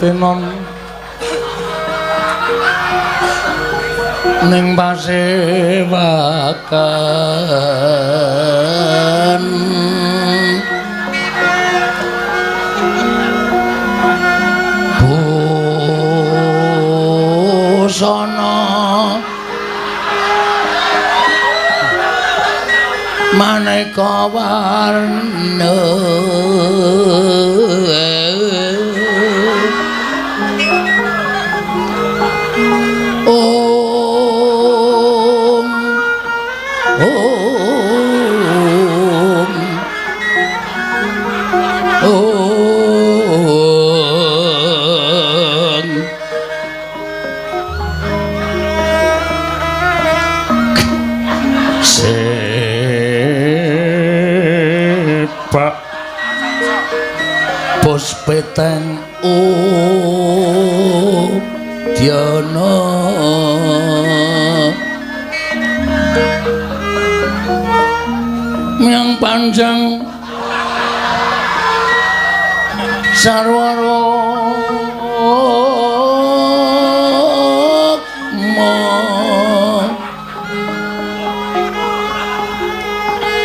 tinon ning pasewakan busana maneka warna Peteng Udyana miang panjang sarwara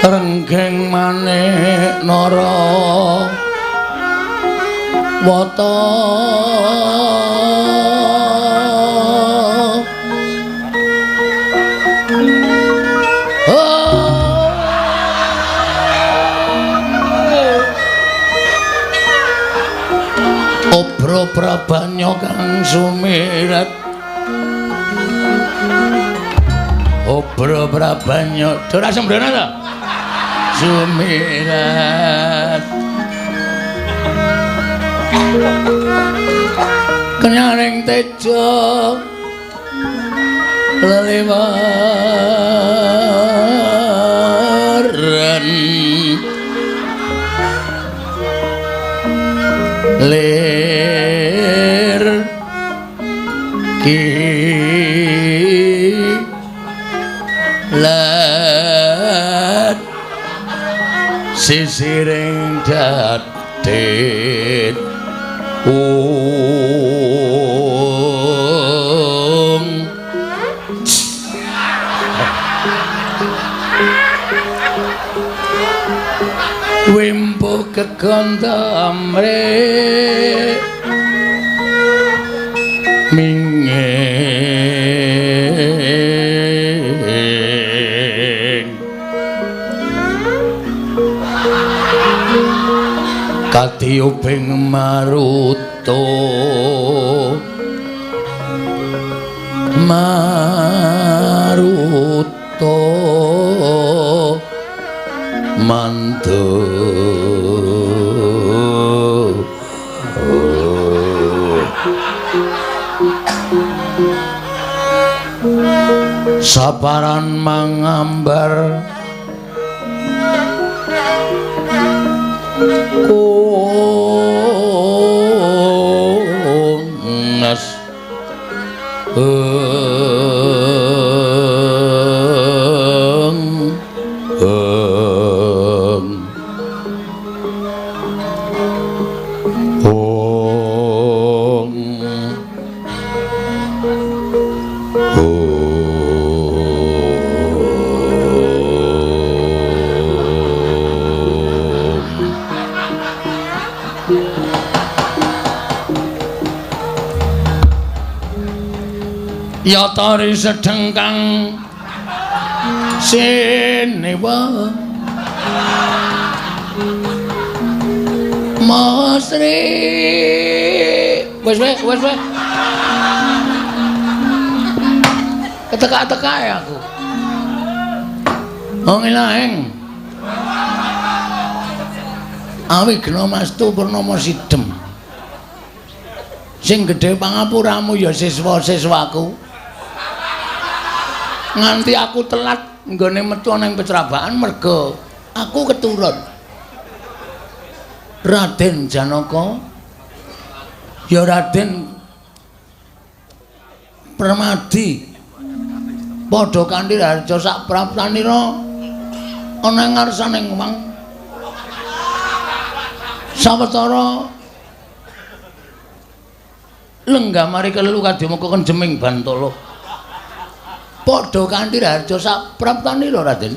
renggeng maneh nara wata obro prabanyo kang sumirat obro prabanyo ora sembrana ta sumirat kenyaring tejo lelewaran lir kilat sisiring dadet wimpo kekanda amre mingeng katiuping maruto mantu saparan mangambar kunas yatari sedeng kang sinewa Masri wes keteka-teka ya aku ngilaheng Awigna Mastu Purnama Sidhem sing gedhe pangapuramu ya siswa-siswaku nganti aku telat nggone metu nang pecrabaan merga aku keturun Raden Janaka ya Raden Permadi padha kanthi harja sak praptanira ana ing ngarsaning wong sawetara lenggah mari kelelu kadya muka kenjeming Bantala. Padha kanthi harja sapraptane lho Raden.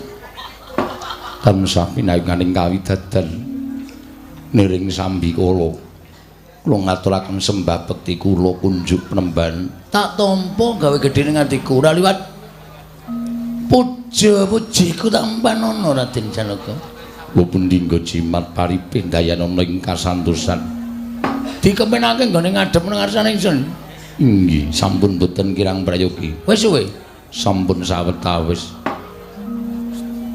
Tansah pinayunganing kawidadan niring sambikala. Kula ngaturaken sembah bekti kula kunjuk penemban. Tak tampa gawe gedhening atiku ora liwat puja-pujiku tak empanono Raden Janaka. Kula pundingga jimat paripe dayanana ing kasantosan. Dikepenake nggone ngadhep nang ngarsane ingsun. Inggih, sampun boten kirang prayogi. Wis suwe. Sampun sawetawis.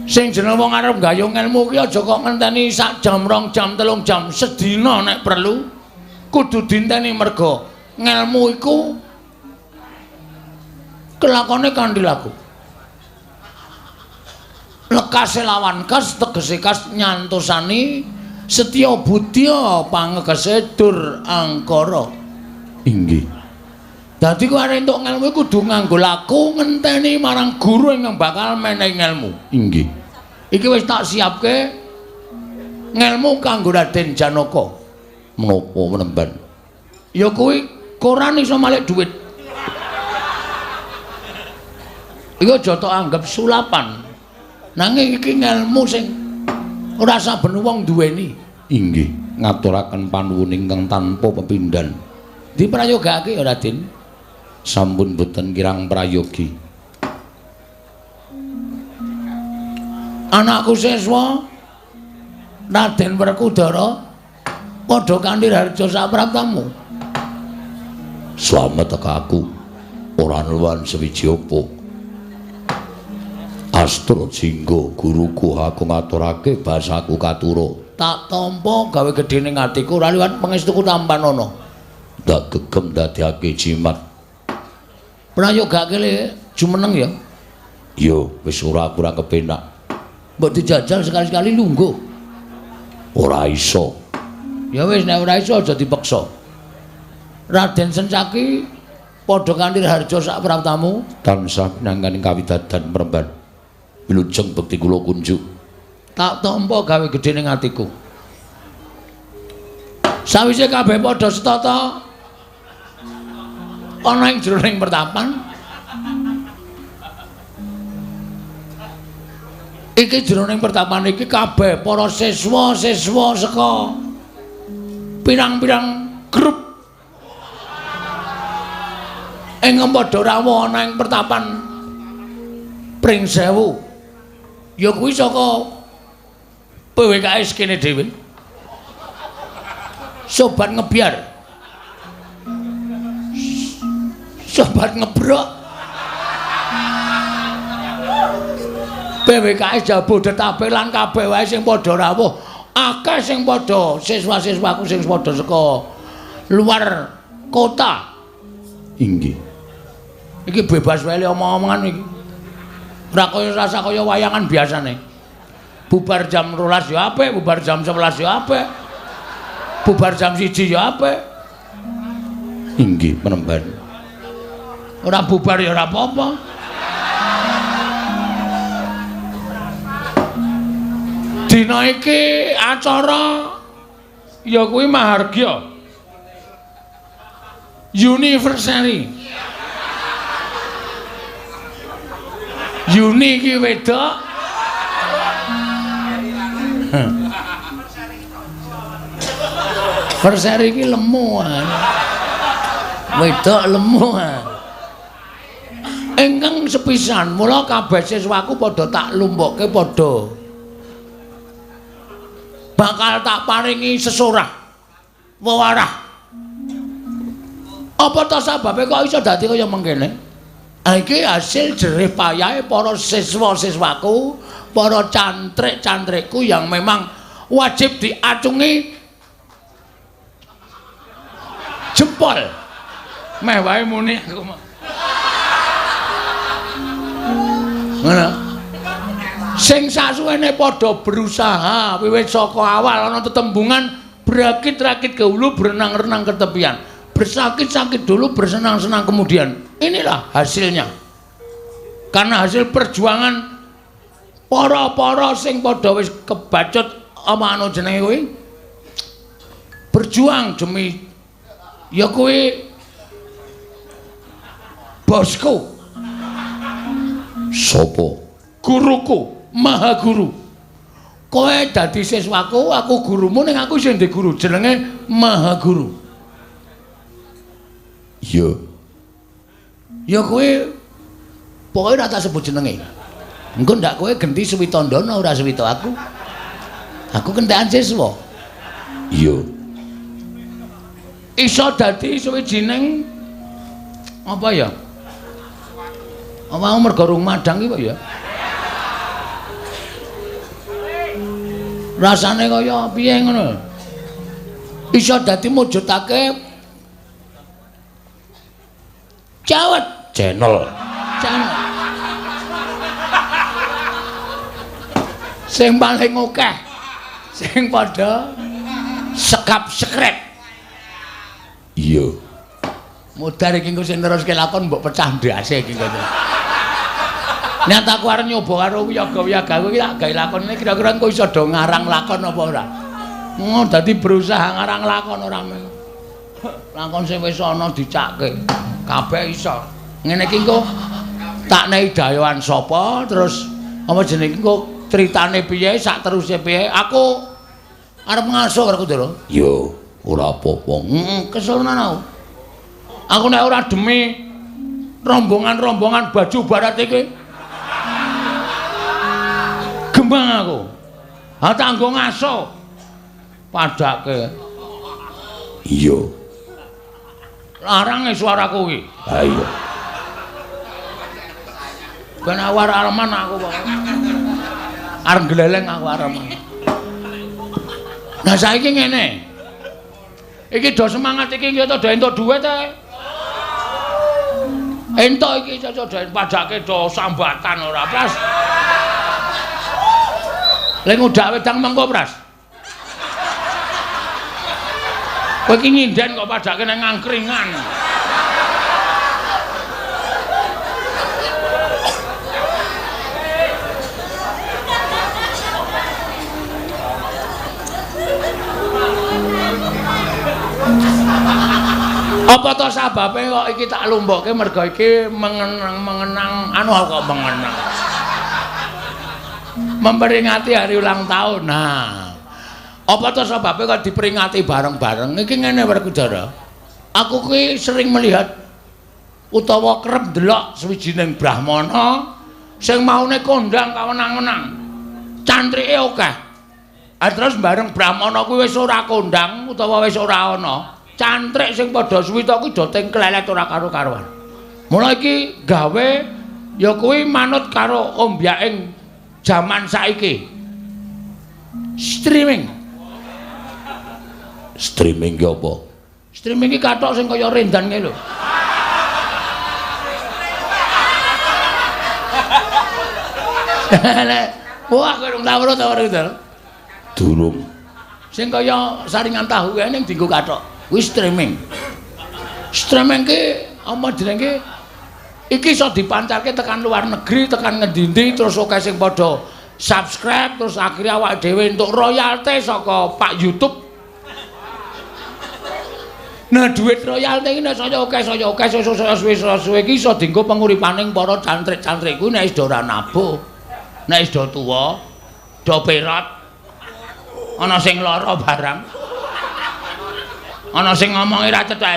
Sing jeneng wong arep gayung ilmu ki aja kok ngenteni sak jam, 2 jam, 3 jam sedina nek perlu. Kudu dinteni merga ngelmu iku kelakone kanthi laku. Lekase lawan kas tegese kas nyantosani setya budya pangegese dur angkara. Inggih. Dadi kowe arep entuk ngelmu kudu nganggo laku ngenteni marang guru yang bakal menehi ngelmu. Inggih. Iki wis tak siapke ngelmu kanggo Raden Janaka. Menapa menemban? Ya kuwi koran iso malik dhuwit. Iku aja tok anggap sulapan. Nanging iki ngelmu sing ora saben wong duweni. Inggih, ngaturaken panuwun ingkang tanpa pepindhan. Diprayogake ya Raden. Sampun boten kirang prayogi. Anakku siswa Raden Werkudara padha kanthi harja sapraptamu. Slamet aku ora nuwun sewiji apa. Astra Jingga guruku aku ngaturake basaku katura. Tak tampa gawe gedhening atiku ora liwat pangestuku tampanana. Ndak gegem dadekake jimat. Prayogake le jumeneng ya. Yo, wis ora kurang kepenak. Mbok dijajal sekali-sekali lungguh. Ora iso. Ya wis nek ora iso aja dipeksa. Raden Sencaki padha kanthi harja sapraptamu Tansah pinangganing kawidadan mremban. Wilujeng bekti kula kunjuk. Tak tampa gawe gedhening atiku. Sawise kabeh padha setata ana ing jroning pertapan. Iki jroning pertapan iki kabeh para siswa-siswa saka pirang-pirang grup ing padha rawuh ana ing pertapan Pring Sewu. Ya kuwi saka PWKS kene dhewe. Sobat ngebyar. Sobat ngebrok. PWKS Jabodetabek lan kabeh wae sing padha rawuh. Akeh sing padha siswa-siswaku sing padha saka luar kota. Inggih. Iki bebas wae omong-omongan iki. Ora kaya rasa kaya wayangan biasane. Bubar jam 12 ya apik, bubar jam 11 ya apik. Bubar jam 1 ya apik. Inggih, penemban. Ora bubar ya ora apa-apa. Dina iki acara ya kuwi mahargya. Anniversary. Yuni iki wedok. Anniversary iki lemu. Wedok lemu. Ingkang sepisan mula kabeh siswaku padha tak lumpukke padha bakal tak paringi sesorah wewarah. Apa ta sababe kok iso dadi kaya mengkene? Iki hasil jerih payahe para siswa-siswaku, para cantrik-cantrikku yang memang wajib diacungi jempol. Meh wae muni aku. Ngono. Sing sasuwene padha berusaha wiwit saka awal ana tetembungan berakit-rakit ke hulu, berenang-renang ke tepian. Bersakit-sakit dulu, bersenang-senang kemudian. Inilah hasilnya. Karena hasil perjuangan para-para sing padha wis kebacut apa anu jenenge kuwi. Berjuang demi ya kuwi Bosku. Sopo? Guruku, Maha Guru. Kowe dadi siswaku, aku gurumu ning aku sing ndek guru jenenge Maha Guru. Iya. Ya kowe pokoke ora tak sebut jenenge. Engko ndak kowe genti Suwitandana ora Suwita aku. Aku kentekan siswa. Iya. Iso dadi suwijining apa ya? Apa mergo rung madang iki kok ya? Rasane kaya piye ngono. Iso dadi mujudake cawet Channel. Sing paling akeh sing padha sekap-sekrep. Iya. Modar iki engko sing neruske lakon mbok pecah ndase iki kok. Nek aku arep nyoba karo wiyaga-wiyaga iki tak gawe lakon iki kira-kira engko iso do ngarang lakon apa ora. Dadi berusaha ngarang lakon ora mung. Lakon sing wis ana dicakke. Kabeh iso. Ngene iki engko tak nehi dayoan sapa terus apa jenenge engko critane piye sak teruse piye. Aku arep ngaso karo Kundara. Yo, ora apa-apa. Kesel tenan aku. Aku nek ora demi rombongan-rombongan baju barat iki gembang aku. Ha tak nggo ngaso. Padake. Iya. Larang suaraku iki. Ha iya. Ben awar areman aku pokoke. Arep gleleng aku areman. Nah saiki ngene. Iki do semangat iki ya to do entuk dhuwit ae. Entuk iki cocok do padake do sambatan ora Pras. Lek ngudak wedang mengko Pras. Kowe iki nyinden kok padake nang angkringan. Apa to sababe kok iki tak lumbokke mergo iki mengenang anu kok mengenang. Memperingati hari ulang tahun. Nah. Apa to sababe kok diperingati bareng-bareng? Iki ngene Werkudara. Aku kuwi sering melihat utawa kerep ndelok sawijining brahmana sing maune kondang kawenang-wenang. Cantrike akeh. Terus bareng brahmana kuwi wis ora kondang utawa wis ora ana. Cantrik sing padha suwita kuwi do tengklelet ora karo-karuan. Mula iki gawe ya kuwi manut karo ombyaking jaman saiki. Streaming. Streaming ki apa? Streaming iki kathok sing kaya rendan ngene lho. Wah, kowe ora weruh ta gitu. Durung. Sing kaya saringan tahu kae ning dienggo kathok. Kuwi streaming. Streaming ki apa jenenge? Iki iso dipancarke tekan luar negeri, tekan ngendi-endi terus akeh sing padha subscribe terus akhirnya awake dhewe entuk royalti saka Pak YouTube. Nah, duit royalti iki nek saya akeh suwe-suwe iki iso dienggo penguripaning para cantrik-cantrik kuwi nek wis do ora nabuh. Nek wis do tuwa, do perot. Ana sing lara barang. Ana sing ngomongi ra cetha.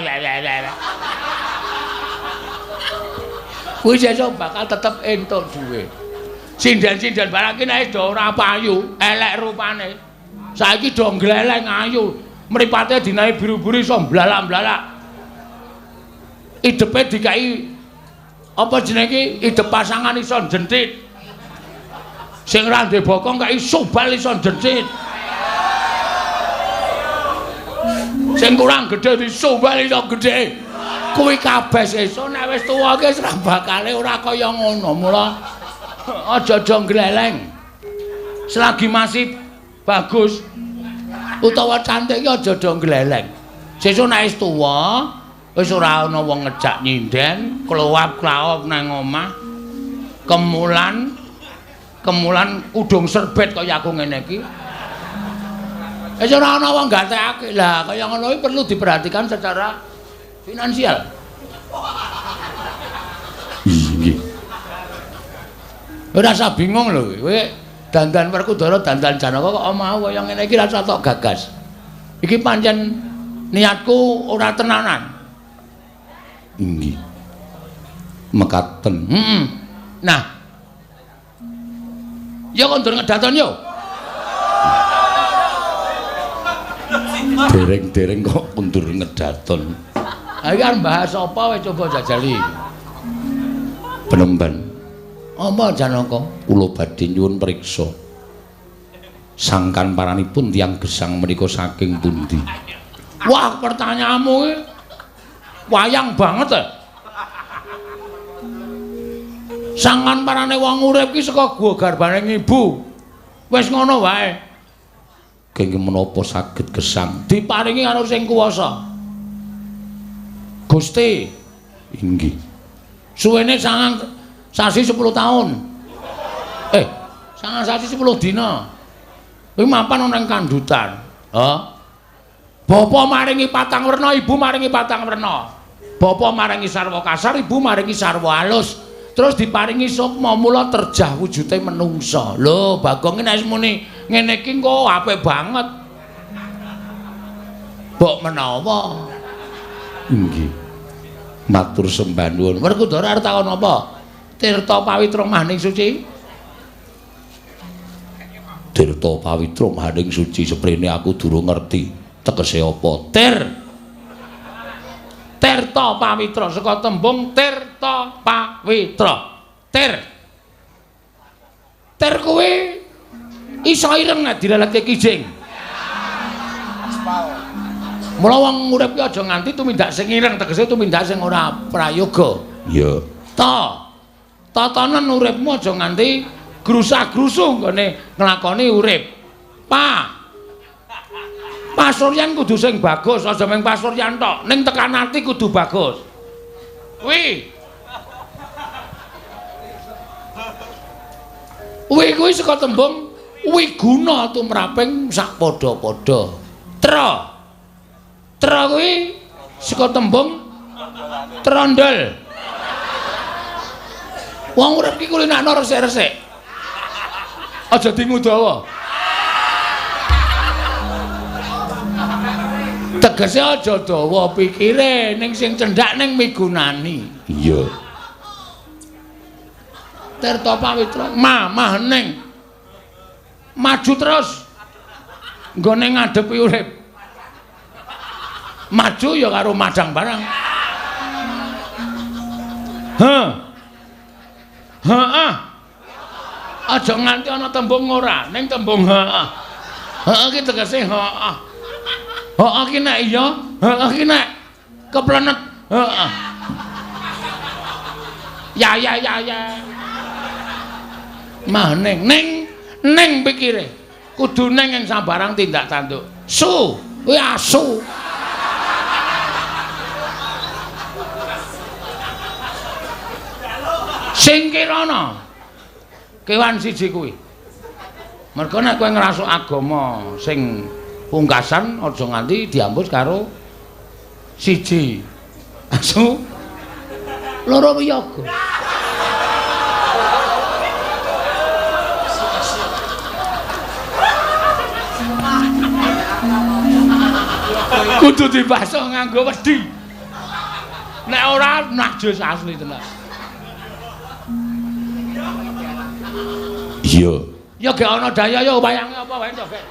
Kuwi sesuk bakal tetep entuk duwe. Sinden-sinden barang ki nek do ora payu, elek rupane. Saiki do gleleng ayu, mripate dinae biru-biru iso blalak-blalak. Idepe dikai apa jenenge idep pasangan iso jentit. Sing ra ndek bokong kai subal iso jentit. Sing kurang gedhe disubal iso gedhe. Kuwi kabeh sesuk nek wis tuwa ki wis ra bakale ora kaya ngono. Mula aja-aja gleleng. Selagi masih bagus utawa cantik ki aja-aja gleleng. Sesuk nek wis tuwa wis ora ana wong ngejak nyinden, kluwap-klawop nang omah. Kemulan udung serbet kaya aku ngene iki. Wis ora ana wong gatekake. Lah kaya ngono iki perlu diperhatikan secara finansial. Nggih. Ora usah bingung lho, kowe dandan Werkudara dandan Janaka kok mau kaya ngene iki rasa tok gagas. Iki pancen niatku ora tenanan. Nggih. Mekaten. Nah. Ya kondur ngedaton yo. Dereng-dereng kok kondur ngedaton. Ha iki arep bahas apa wae coba jajali. Penemban. Apa Janaka? Kula badhe nyuwun priksa. Sangkan paranipun tiyang gesang menika saking pundi? Wah, pertanyaanmu iki wayang banget. Sangkan parane wong urip ki saka guwa garbane ibu. Wis ngono wae. Kenging menapa saged gesang diparingi karo sing kuwasa. Gusti. Inggih. Suwene sangang sasi 10 tahun. Sangang sasi 10 dina. Kuwi mapan ana ing kandutan. Bapa maringi patang werna, ibu maringi patang werna. Bapa maringi sarwa kasar, ibu maringi sarwa alus. Terus diparingi sukma mula terjah wujude menungsa. Lho, Bagong nek muni ngene iki kok apik banget. Mbok menawa. Inggih. Matur sembah nuwun. Werkudara arep takon apa? Tirta pawitra maning suci. Tirta pawitra maning suci seprene aku durung ngerti tegese apa. Tirta pawitra saka tembung tirta pawitra. Tir kuwi iso ireng nek direleke kijing. Mula wong urip ki aja nganti tumindak sing ireng, tegese tumindak sing ora prayoga. Iya. Tatanan uripmu aja nganti grusah-grusuh nggone nglakoni urip. Pasuryan kudu sing bagus, aja mung pasuryan tok, ning tekan ati kudu bagus. Kuwi saka tembung wiguna tumraping sakpadha-padha. Tra kuwi saka tembung trondol. Wong urip ki kulinakno resik-resik. Aja dingudawa. Tegese aja dawa pikire ning sing cendhak ning migunani. Iya. Tirta pawitra mamah ning maju terus nggone ngadepi urip. Maju ya karo madang barang. Aja nganti ana tembung ora, ning tembung heeh. Heeh ki tegese heeh. Heeh ki nek iya, heeh ki nek keplenet, heeh. Ya. Mah ning pikire. Kudu ning ing sabarang tindak tanduk. Kuwi asu. Sing kirana kewan siji kuwi. Mergo nek kowe ngrasuk agama sing pungkasan aja nganti diambus karo siji asu loro wiyaga. Kudu dibasuh nganggo wedi. Nek ora najis asli tenan. Iya. Ya gek ana daya ya wayange apa wae to, Gek.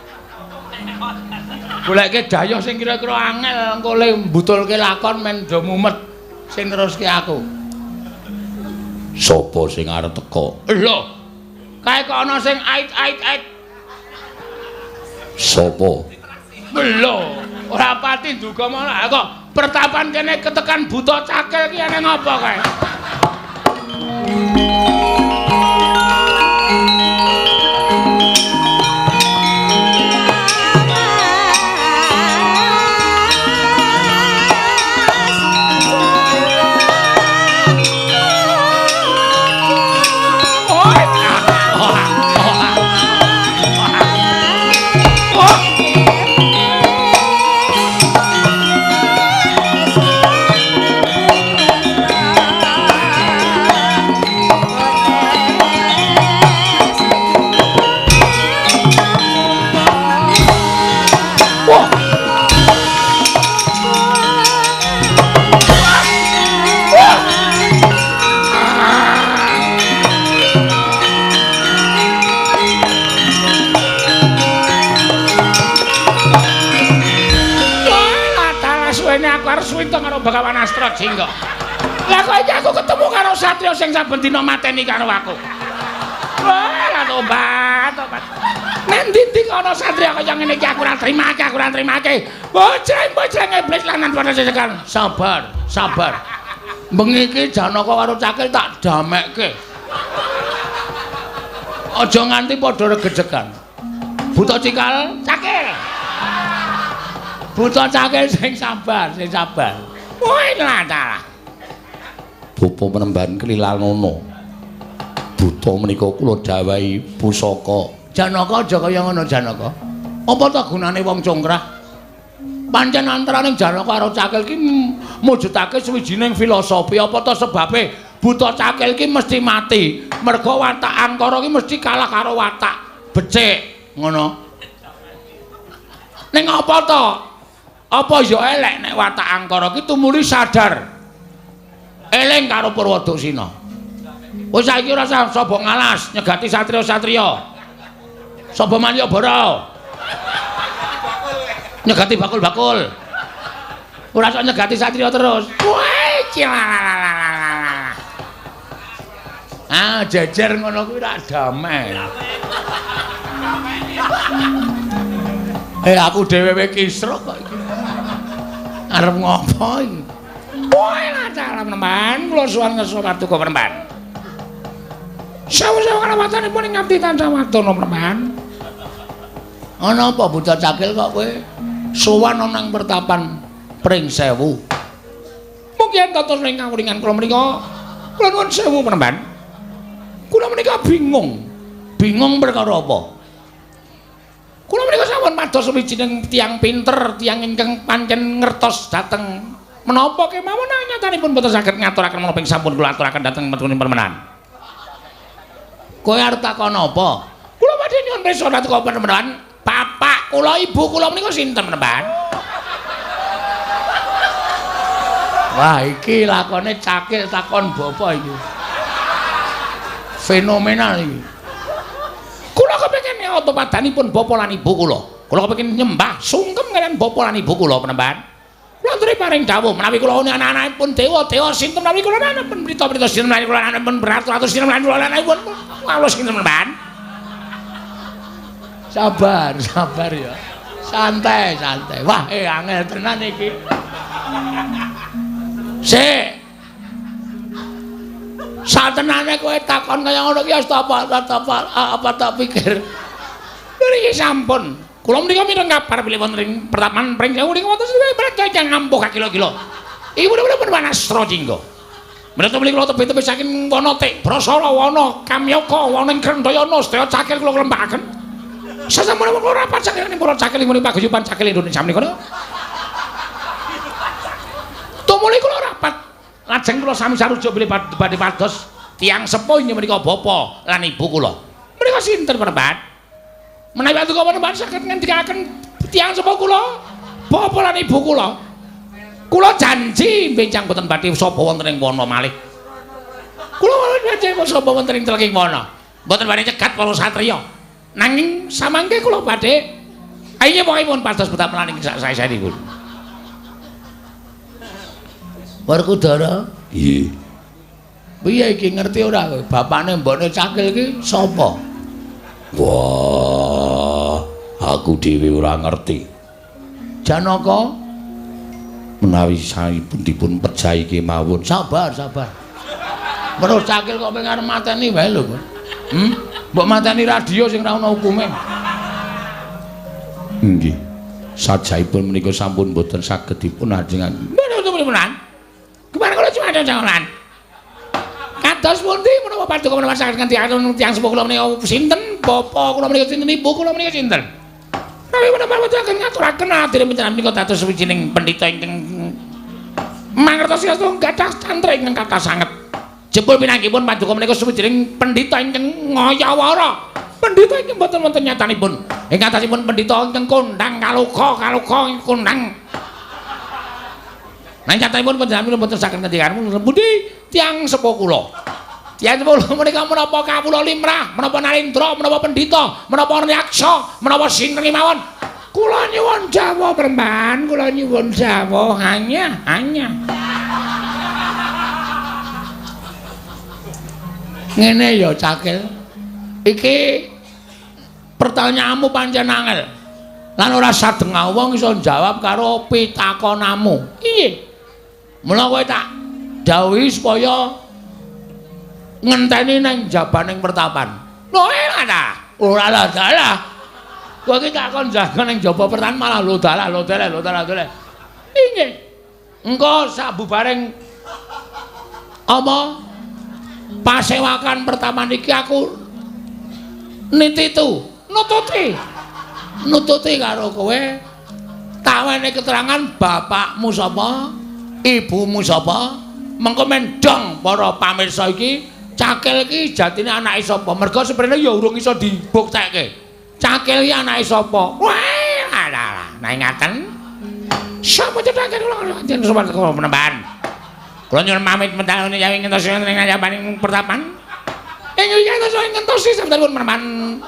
Goleke daya sing kira-kira angel engko le mbutulke lakon men do mumet sing neruske aku. Sapa sing arep teka? Lho. Kae kok ana sing ait. Sapa? Lho, ora pati nduga mono. Kok pertapan kene ketekan buta cakil ki ene ngopo kae? Bagawan Astra Jingga. Lah kok iki aku ketemu karo satriya sing saben dina mateni karo aku. Wah, tobat. Nek ndi ana satriya kaya ngene iki aku ora trimake. Bojreng iblis lanang pada sesekan. Sabar. Bengi iki Janaka karo Cakil tak damekke. Aja nganti padha regejegan. Buta Cikal, Cakil. Buta Cakil sing sabar. Woi lantar. Bapa Penemban Kelilanono. Buta menika kula dawahi pusaka. Janaka aja kaya ngono Janaka. Apa ta gunane wong congkrah? Pancen antaraning Janaka karo Cakil ki mujudake sawijining filosofi. Apa ta sebabe Buta Cakil ki mesti mati. Merga watak Angkara ki mesti kalah karo watak becik, ngono. Ning apa ta? Apa ya elek nek watak Angkara ki tumuli sadar. Eling karo Purwodoksina. Wis saiki ora usah sapa ngalas nyegati satriya-satriya. Sapa Manyabara. Nyegati bakul-bakul. Ora sok nyegati satriya terus. Woi, cilalalala. Ah, jejer ngono kuwi rak damai. Aku dhewe kisra kok iki. Arep ngopo iki? Woi, lancar Penemban, kula suwun ngersa Paduka Penemban. Sawu-sawu kalawatanipun ing ngabdi tansah wadana Penemban. Ana apa Buta Cakil kok kowe sowan ana ing pertapan Pring Sewu? Mungkin tatus ing kawulingan kula menika. Kula nuwun sewu Penemban. Kula menika bingung. Bingung perkara apa? Kula menika sampun mados sawijining tiyang pinter, tiyang ingkang pancen ngertos dhateng menapa kemawon nyatanipun boten saged ngaturaken menapa ing sampun kula aturaken dhateng metunipun permenan. Kowe arep takon apa? Kula badhe nyuwun pirsa dhateng Penemban. Bapak kula ibu kula menika sinten Penemban? Wah, iki lakone Cakil takon bapa iki. Fenomenal iki. Kula kepengin nyata padanipun bapa lan ibu kula. Kula kepengin nyembah sungkem kalian bapa lan ibu kula Penemban. Kula aturi paring dawuh menawi kula ana anak-anakipun dewa-dewa sinten menawi kula anakipun berita-berita sinten menawi kula anakipun beratus-atus sinten menawi kula anakipun walus sinten Penemban. Sabar ya. Santai. Wah, angel tenan iki. Satenane kowe takon kaya ngono ki apa tak pikir. Niki sampun. Kula menika mireng kabar bilih wonten ing pertapan Pring Sewu niku wonten berat kaya ngampuh kilo-kilo. Iki bener-bener Penemban Astra Jingga. Menawi mriki kula tebih-tebih saking Wanatik, Brasara, Wana, Kamyaka, Wana ing Krendayana, sedaya Cakil kula kelembakaken. Sasampun kula rapat saking para Cakil ing paguyuban Cakil Indonesia menika. Tumuli kula rapat lajeng kula sami sarujuk bilih badhe pados tiyang sepuh inggih menika bapa lan ibu kula. Menika sinten Penemban? Menawi Paduka Penemban saged ngendikaken tiyang sepuh kula, bapa lan ibu kula. Kula janji benjang boten badhe sapa wonten ing wana malih. Kula janji sapa wonten ing teleking wana. Boten badhe cegat para satriya. Nanging samangke kula badhe ayo pokokipun pados betapelaning sak sae-saenipun. Werkudara? Iye. Piye iki ngerti ora kowe? Bapane mbokne Cakil iki sapa? Wah, aku dhewe ora ngerti. Janaka Menawi saipun dipun percaya kemawon. Sabar. Terus Cakil kok pengen arep mateni wae lho. Mbok mateni radio sing ora ana hukume. Nggih. Sajaipun menika sampun boten saged dipun ajengaken. Menawi kemarin kula cuma ada jalan. Kados pundi menapa Paduka Penemban saged ngendikaken tiyang sepuh kula menika sinten? Bapa kula menika sinten? Ibu kula menika sinten? Menawi menapa saged ngaturaken adire panjenengan menika dados sawijining pendhita ingkang mangertosi astung gadah cantra ingkang kathah sanget. Jebul pinanggipun Paduka menika sawijining pendhita ingkang ngayawara. Pendhita ingkang boten wonten nyatanipun. Ing atasipun pendhita ingkang kondang kaluka kondang. Nang nyatanipun panjenengan boten saged ngendikaken pundi tiyang sepuh kula. Tiyang sepuh kula menika menapa kawula limrah, menapa narendra, menapa pendhita, menapa nyaksa, menapa sinten kemawon. Kula nyuwun Jawa Peremban, kula nyuwun Jawa hanya. Ngene ya Cakil. Iki pertanyaanmu pancen angel. Lan ora sadeng wong iso jawab karo pitakonamu. Iye. Mula kowe tak dawuhi supaya ngenteni nang jabaning pertapan. Lho elah ta? Ora lah dalah. Kowe iki tak kon jaga ning jaba pertapan malah lho dalah. Iye. Engko sabubareng apa? Pasewakan pertama niki aku nututi karo kowe tawene keterangan bapakmu sapa ibumu sapa mengko mendong para pamirsa iki Cakil iki jatine anake sapa mergo seprene ya urung iso dibuktekke Cakil iki anake sapa wah alah nah ngaten sapa Cakil kula jeneng sopan kula Penemban. Kula nyuwun pamit mentawon yawi ngentos ing ngajabaning pertapan. Ing ngentos ing ngentosi sampun Penemban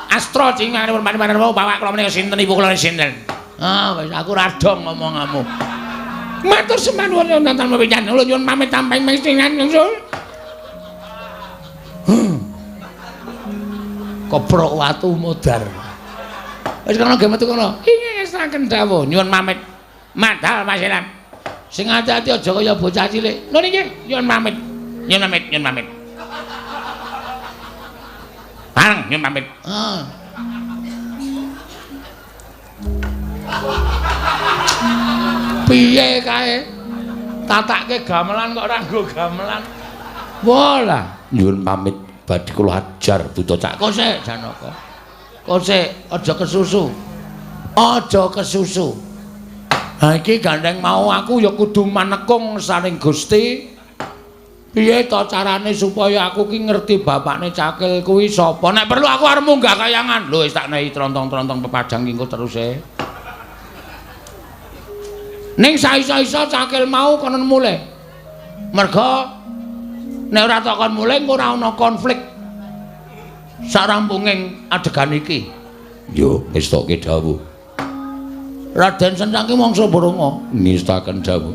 Astro jinganipun panjenengan bapak kula menika sinten ibu kula sinten. Ah wis aku radong ngomonganmu. Matur sembah nuwun wonten pawijan kula nyuwun pamit tamping mestingan nyusul. Koprok watu modar. Wis kono ge metu kono. Ing ngestaken dawuh nyuwun pamit. Madal Mas Elan. Sing ati-ati aja kaya bocah cilik. Lho niki nyuwun pamit. Bareng nyuwun pamit. Piye kae? Tatake gamelan kok ora nggo gamelan. Wola, Nyuwun pamit badhe kula ajar Buta Cak. Kosek Janaka. Kosek aja kesusu. Ha iki gandeng mau aku ya kudu manekung saring Gusti. Piye to carane supaya aku ki ngerti bapakne Cakil kuwi sapa? Nek perlu aku arep munggah kayangan. Lho wis tak nehi trontong-trontong pepadang engko teruse. Ning saisa-isa Cakil mau konon mulih. Merga nek ora takon mulih engko ora ana konflik sarampunging adegan iki. Yo wis toke dawuh. Raden Sendang ki mangsa Baranga Ngestaken dawuh.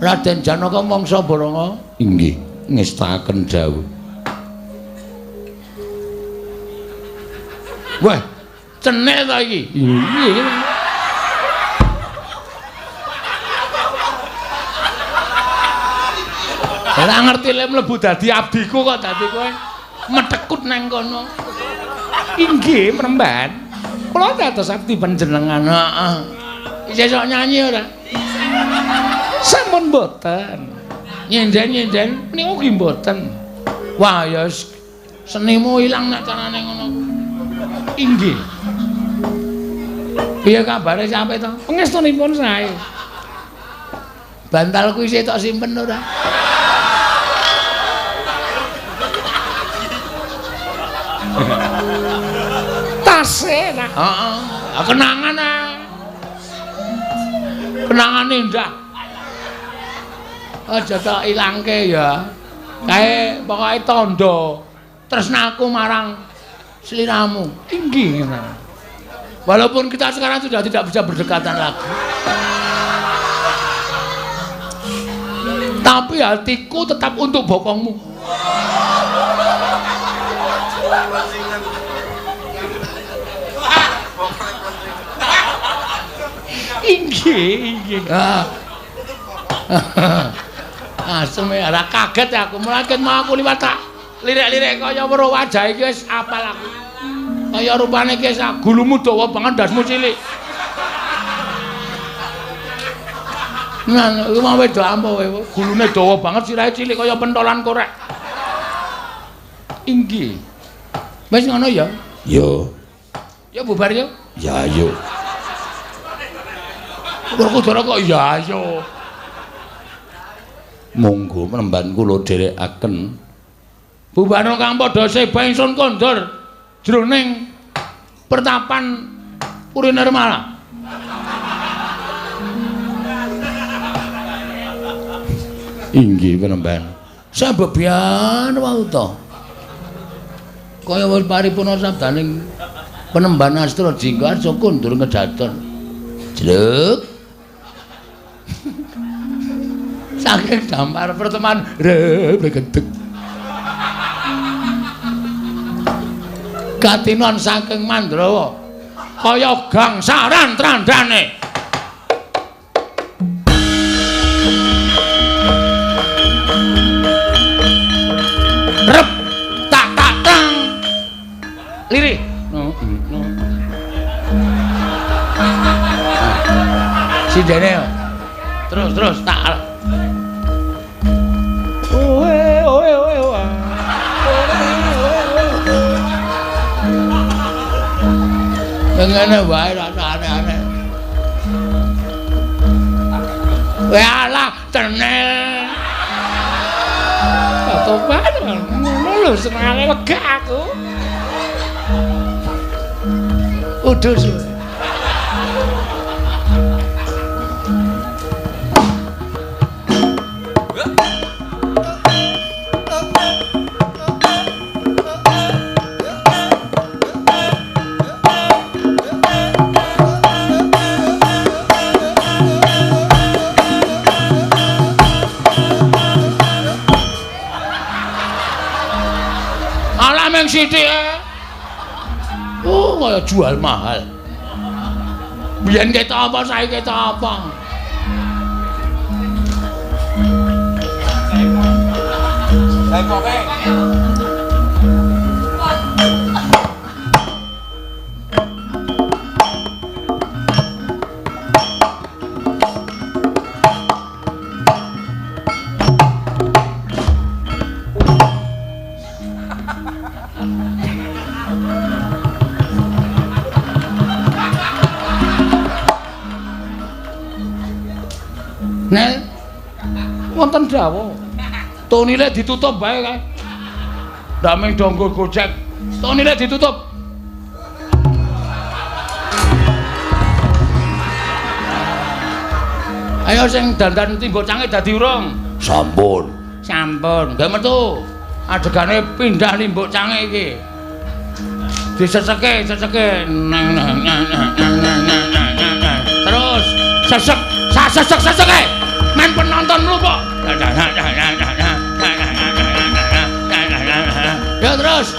Raden Janaka mangsa Baranga Inggih, ngestaken dawuh. Wah, cenek ta iki? Iya. Ora ngerti lek mlebu dadi abdiku kok dadi kowe metekut nang kono. Inggih, Penemban. Kula dados abdi panjenengan. Heeh. Sesuk nyanyi ora? Sampun mboten. Nyenden niku ki mboten. Wah ya senimu ilang nek carane ngono. Inggih. Piye kabare sampe to? Pengestunipun sae. Bantalku isih tok simpen ora? Tase ta? Heeh. Kenangan kenangan indah. Aja tak ilangke ya. Kae pokoke tandha tresnaku marang sliramu. Inggih. Walaupun kita sekarang sudah tidak bisa berdekatan lagi. Tapi hatiku tetap untuk bokongmu. Inggih. Asem ora kaget aku, mulaken mau aku liwat tak lirik-lirik kaya weruh wajah iki wis apal aku. Kaya rupane iki gulumu dawa banget dasmu cilik. Nah, iki mau wedok ampo kowe, gulune dawa banget sirahe cilik kaya pentolan korek. Inggih. Wis ngono ya? Yo. Ya bubar yo. Ya yo. Kudara kok ya yo. Monggo Penemban kula dherekaken. Bubarno kang padha seba ingsun kondur jroning pertapan Puri Nirmala. Inggih Penemban. Sabebian wau to. Kaya wis paripurna sabdaning Penemban Astra Jingga Arja kondur ngedaton. Jeduk. Saking dampar pertemuan regedeg. Gatinon saking Mandrawa kaya gangsaran trandane. Rep tak tak tang. Lirih. Sidene yo. Terus tak. Oe. Ngene wae rasane. Weh alah tenel. Tobat ngono lho senengane lega aku. Udus. Alah meng sithik. Oh, kaya jual mahal. Biyen ketok apa, saiki ketok apa? Nel, wonten dawuh. Tonile ditutup bae kae. Ndak mung donggo gojek. Tonile ditutup. Ayo sing dandan timbuk cange dadi urung. Sampun. Sampun. Nggih metu. Adegane pindah limbuk cange iki. Diseseke. Terus sesek. Men penonton mlumpuk. Ya terus.